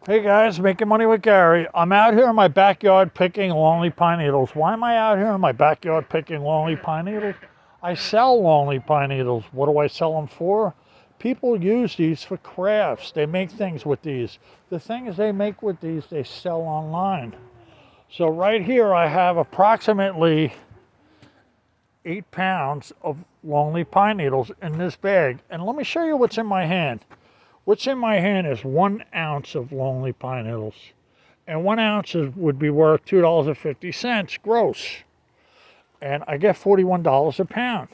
Hey guys, making money with Gary. I'm out here in my backyard picking longleaf pine needles. Why am I out here in my backyard picking longleaf pine needles? I sell longleaf pine needles. What do I sell them for? People use these for crafts. They make things with these. The things they make with these, they sell online. So right here I have approximately 8 pounds of longleaf pine needles in this bag. And let me show you what's in my hand. What's in my hand is 1 ounce of longleaf pine needles. And 1 ounce would be worth $2.50 gross. And I get $41 a pound.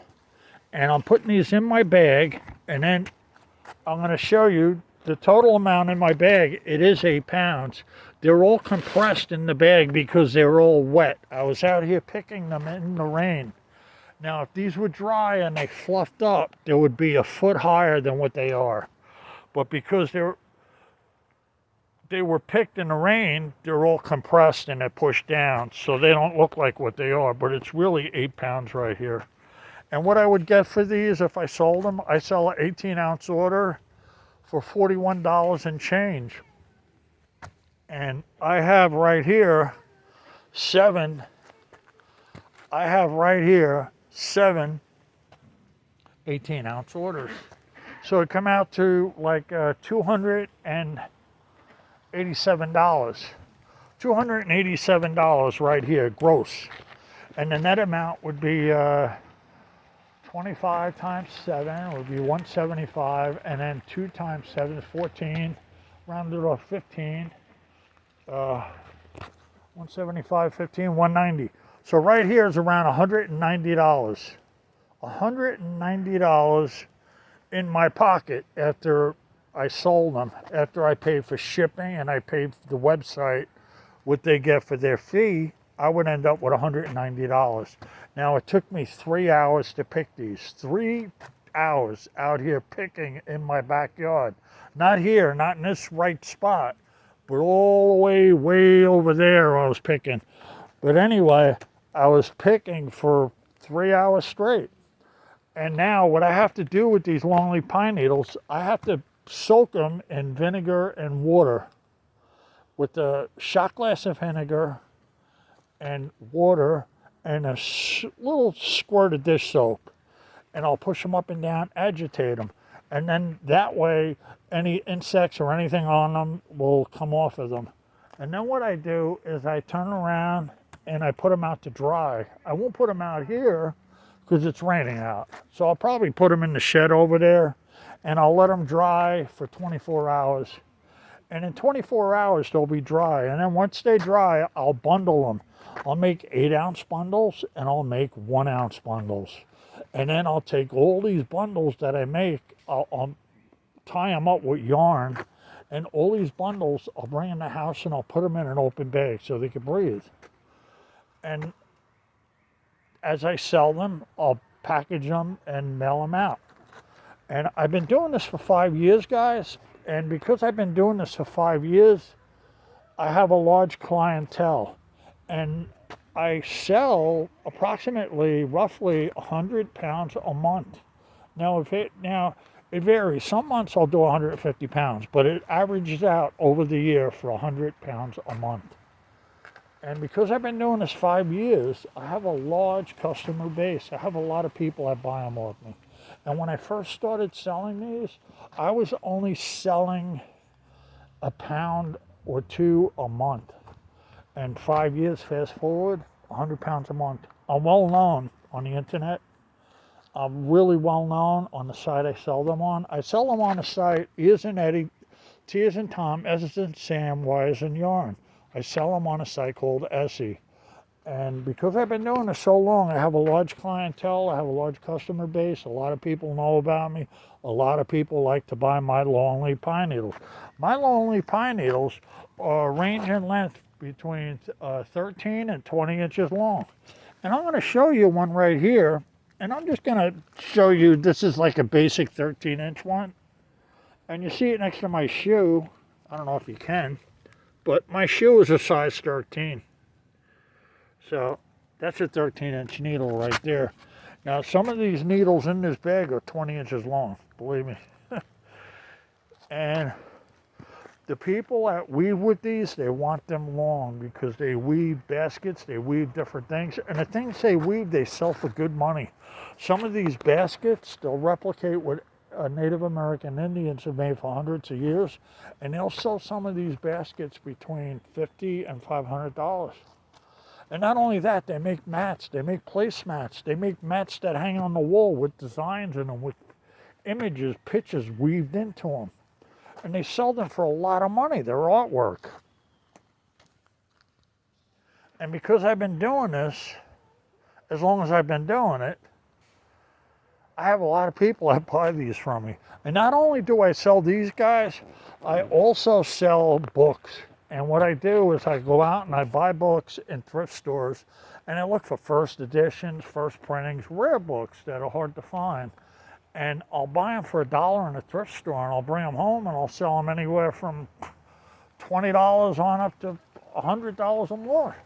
And I'm putting these in my bag, and then I'm going to show you the total amount in my bag. It is 8 pounds. They're all compressed in the bag because they're all wet. I was out here picking them in the rain. Now, if these were dry and they fluffed up, they would be a foot higher than what they are. But because they were picked in the rain, they're all compressed and they're pushed down, so they don't look like what they are, but it's really 8 pounds right here. And what I would get for these if I sold them, I sell an 18-ounce order for $41 and change. And I have right here seven 18-ounce orders. So it come out to like $287. $287 right here, gross. And the net amount would be 25 times 7 would be 175, and then 2 times 7 is 14, rounded off 15. 175, 15, 190. So right here is around $190. $190 in my pocket after I sold them, after I paid for shipping and I paid for the website what they get for their fee. I would end up with $190. Now it took me 3 hours to pick these. 3 hours out here picking in my backyard. Not here, not in this right spot, but all the way over there I was picking. But anyway, I was picking for 3 hours straight. And now what I have to do with these longleaf pine needles, I have to soak them in vinegar and water with a shot glass of vinegar and water and a little squirt of dish soap. And I'll push them up and down, agitate them. And then that way, any insects or anything on them will come off of them. And then what I do is I turn around and I put them out to dry. I won't put them out here because it's raining out. So I'll probably put them in the shed over there and I'll let them dry for 24 hours. And in 24 hours, they'll be dry. And then once they dry, I'll bundle them. I'll make 8-ounce bundles and I'll make 1-ounce bundles. And then I'll take all these bundles that I make, I'll tie them up with yarn, and all these bundles I'll bring in the house and I'll put them in an open bag so they can breathe. And as I sell them, I'll package them and mail them out. And I've been doing this for 5 years, guys. And because I've been doing this for 5 years, I have a large clientele. And I sell approximately, roughly 100 pounds a month. Now, it varies. Some months I'll do 150 pounds, but it averages out over the year for 100 pounds a month. And because I've been doing this 5 years, I have a large customer base. I have a lot of people that buy them off me. And when I first started selling these, I was only selling a pound or two a month. And 5 years, fast forward, 100 pounds a month. I'm well known on the internet. I'm really well known on the site I sell them on. I sell them on the site E as in Eddie, T as in Tom, S as in Sam, Y as in Yarn. I sell them on a site called Essie. And because I've been doing this so long, I have a large clientele. I have a large customer base. A lot of people know about me. A lot of people like to buy my longleaf pine needles. My longleaf pine needles range in length between 13 and 20 inches long. And I'm going to show you one right here. And I'm just going to show you, this is like a basic 13-inch one. And you see it next to my shoe. I don't know if you can. But my shoe is a size 13. So that's a 13-inch needle right there. Now, some of these needles in this bag are 20 inches long, believe me. And The people that weave with these, they want them long because they weave baskets, they weave different things. And the things they weave, they sell for good money. Some of these baskets, they'll replicate what Native American Indians have made for hundreds of years. And they'll sell some of these baskets between $50 and $500. And not only that, they make mats, they make placemats, they make mats that hang on the wall with designs in them, with images, pictures weaved into them. And they sell them for a lot of money, their artwork. And because I've been doing this, as long as I've been doing it, I have a lot of people that buy these from me. And not only do I sell these guys, I also sell books. And what I do is I go out and I buy books in thrift stores, and I look for first editions, first printings, rare books that are hard to find. And I'll buy them for $1 in a thrift store, and I'll bring them home, and I'll sell them anywhere from $20 on up to $100 or more.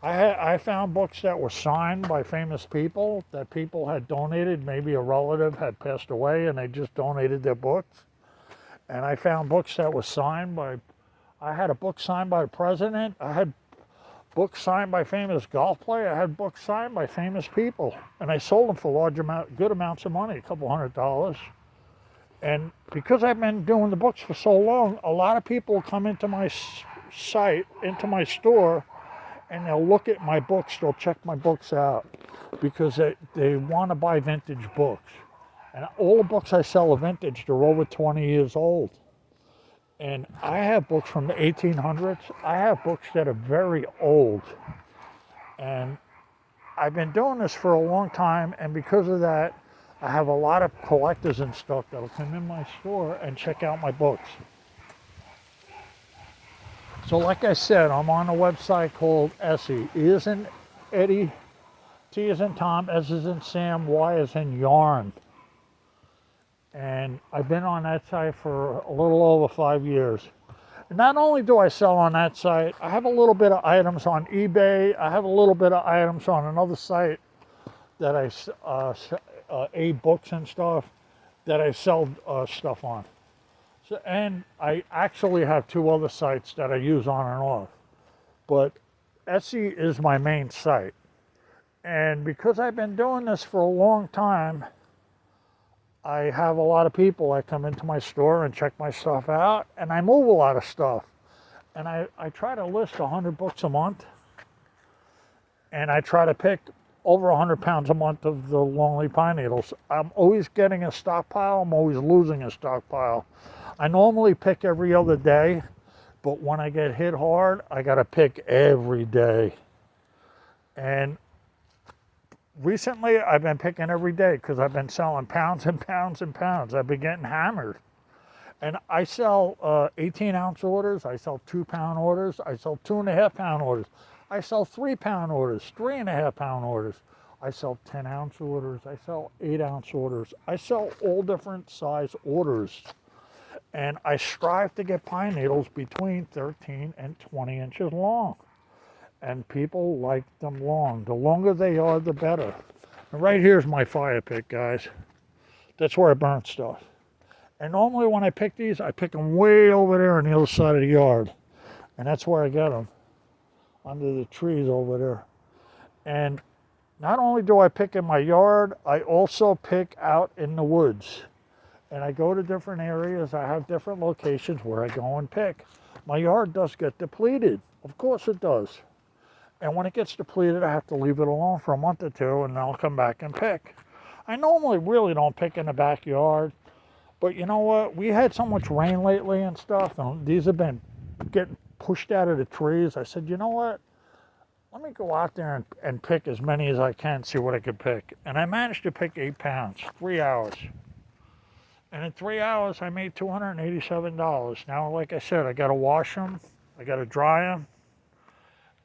I found books that were signed by famous people, that people had donated. Maybe a relative had passed away, and they just donated their books. And I found books that were signed by, I had a book signed by the president. I had books signed by famous golf players. I had books signed by famous people, and I sold them for good amounts of money, a couple $100. And because I've been doing the books for so long, a lot of people come into my site, into my store, and they'll look at my books. They'll check my books out because they want to buy vintage books. And all the books I sell are vintage. They're over 20 years old. And I have books from the 1800s. I have books that are very old. And I've been doing this for a long time, and because of that, I have a lot of collectors and stuff that'll come in my store and check out my books. So like I said, I'm on a website called Etsy. E is in Eddie, T is in Tom, S is in Sam, Y is in Yarn. And I've been on that site for a little over 5 years. And not only do I sell on that site, I have a little bit of items on eBay. I have a little bit of items on another site that I books and stuff that I sell stuff on. So, and I actually have 2 other sites that I use on and off. But Etsy is my main site. And because I've been doing this for a long time, I have a lot of people that come into my store and check my stuff out, and I move a lot of stuff. And I try to list 100 books a month, and I try to pick over 100 pounds a month of the Longleaf pine needles. I'm always getting a stockpile, I'm always losing a stockpile. I normally pick every other day, but when I get hit hard, I gotta pick every day. And recently, I've been picking every day because I've been selling pounds and pounds and pounds. I've been getting hammered. And I sell 18-ounce orders. I sell 2-pound orders. I sell 2.5-pound orders. I sell 3-pound orders, 3.5-pound orders. I sell 10-ounce orders. I sell 8-ounce orders. I sell all different size orders. And I strive to get pine needles between 13 and 20 inches long. And people like them long. The longer they are, the better. And right here's my fire pit, guys. That's where I burn stuff. And normally when I pick these, I pick them way over there on the other side of the yard. And that's where I get them, under the trees over there. And not only do I pick in my yard, I also pick out in the woods. And I go to different areas. I have different locations where I go and pick. My yard does get depleted. Of course it does. And when it gets depleted, I have to leave it alone for a month or 2, and then I'll come back and pick. I normally really don't pick in the backyard, but you know what? We had so much rain lately and stuff, and these have been getting pushed out of the trees. I said, you know what? Let me go out there and pick as many as I can, see what I can pick. And I managed to pick 8 pounds, 3 hours. And in 3 hours, I made $287. Now, like I said, I got to wash them, I got to dry them,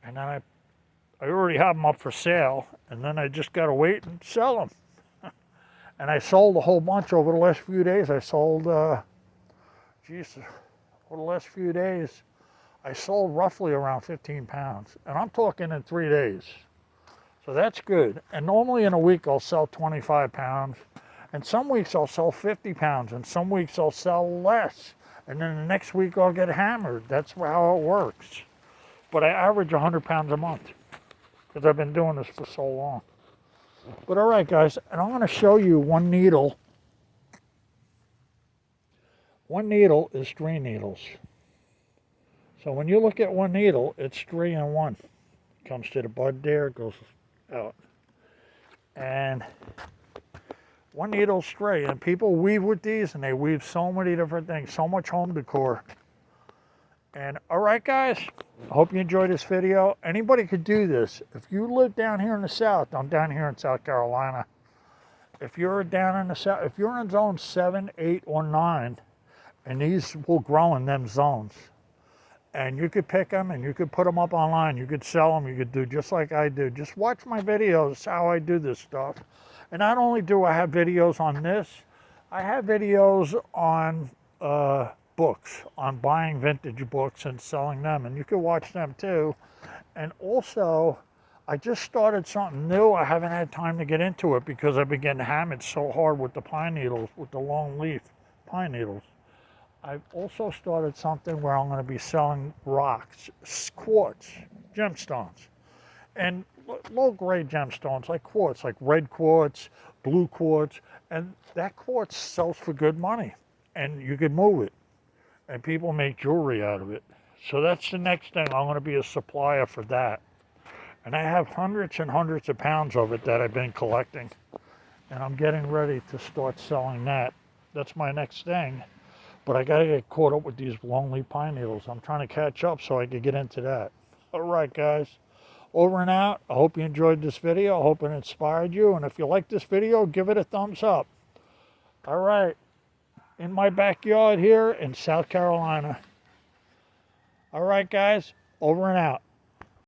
and then I already have them up for sale, and then I just got to wait and sell them. And I sold a whole bunch over the last few days. I sold, over the last few days, I sold roughly around 15 pounds. And I'm talking in 3 days. So that's good. And normally in a week, I'll sell 25 pounds. And some weeks I'll sell 50 pounds. And some weeks I'll sell less. and then the next week I'll get hammered. That's how it works. But I average 100 pounds a month because I've been doing this for so long. But all right, guys, and I'm going to show you one needle. One needle is 3 needles. So when you look at one needle, it's 3 in 1. Comes to the bud there, goes out. And one needle's 3. And people weave with these, and they weave so many different things, so much home decor. And all right, guys, I hope you enjoyed this video. Anybody could do this. If you live down here in the South, I'm down here in South Carolina. If you're down in the South, if you're in zone 7, 8, or 9, and these will grow in them zones, and you could pick them and you could put them up online, you could sell them, you could do just like I do. Just watch my videos, how I do this stuff. And not only do I have videos on this, I have videos on books, on buying vintage books and selling them, and you can watch them too. And also, I just started something new. I haven't had time to get into it because I've been getting hammered so hard with the pine needles, with the Longleaf pine needles. I've also started something where I'm going to be selling rocks, quartz, gemstones, and low-grade gemstones like quartz, like red quartz, blue quartz, and that quartz sells for good money, and you can move it. And people make jewelry out of it. So that's the next thing. I'm going to be a supplier for that. And I have hundreds and hundreds of pounds of it that I've been collecting. And I'm getting ready to start selling that. That's my next thing. But I got to get caught up with these Longleaf pine needles. I'm trying to catch up so I can get into that. All right, guys. Over and out. I hope you enjoyed this video. I hope it inspired you. And if you like this video, give it a thumbs up. All right. In my backyard here in South Carolina. All right, guys, over and out.